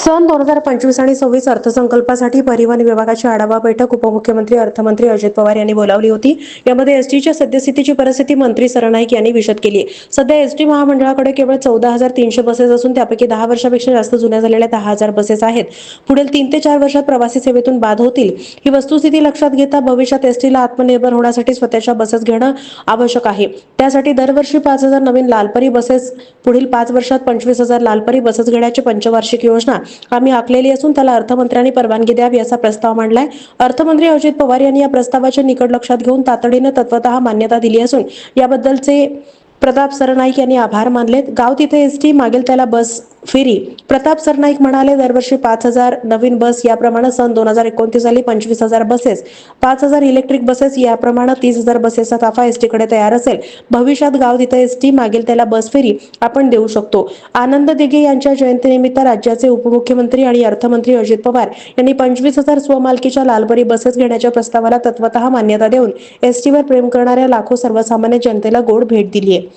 सन 2025 आणि 26 अर्थसंकल्पासाठी परिवहन विभागाची आढावा बैठक उपमुख्यमंत्री अर्थमंत्री अजित पवार यांनी बोलावली होती. यामध्ये एसटीच्या सद्यस्थितीची परिस्थिती मंत्री सरनाईक यांनी विशद केली आहे. सध्या एसटी महामंडळाकडे केवळ 14,300 बसेस असून त्यापैकी 10 वर्षापेक्षा जास्त जुन्या झालेल्या 10,000 बसेस आहेत. पुढील 3 ते 4 वर्षात प्रवासी सेवेतून बाद होतील. ही वस्तुस्थिती लक्षात घेता भविष्यात एसटीला आत्मनिर्भर होण्यासाठी स्वतःच्या बसेस घेणं आवश्यक आहे. त्यासाठी दरवर्षी 5,000 नवीन लालपरी बसेस, पुढील 5 वर्षात 25,000 लालपरी बसेस घेण्याची पंचवार्षिक योजना आम्ही आखलेली असून त्याला अर्थमंत्र्यांनी परवानगी द्यावी असा प्रस्ताव मांडलाय. अर्थमंत्री अजित पवार यांनी या प्रस्तावाचे निकड लक्षात घेऊन तातडीनं तत्वतः मान्यता दिली असून याबद्दलचे प्रताप सरनाईक यांनी आभार मानलेत. गाव तिथे एसटी, मागेल त्याला बस फेरी. प्रताप सरनाईक म्हणाले, दरवर्षी 5,000 नवीन बस, याप्रमाणे सन 2029 साली 25,000 बसेस, 5,000 इलेक्ट्रिक बसेस, याप्रमाणे 30,000 बसेसचा ताफा एसटीकडे तयार असेल. भविष्यात गाव तिथे एसटी, मागेल त्याला बस फेरी आपण देऊ शकतो. आनंद दिघे यांच्या जयंतीनिमित्त राज्याचे उपमुख्यमंत्री आणि अर्थमंत्री अजित पवार यांनी 25,000 स्वमालकीच्या लालपरी बसेस घेण्याच्या प्रस्तावाला तत्वतः मान्यता देऊन एसटीवर प्रेम करणाऱ्या लाखो सर्वसामान्य जनतेला गोड भेट दिली आहे.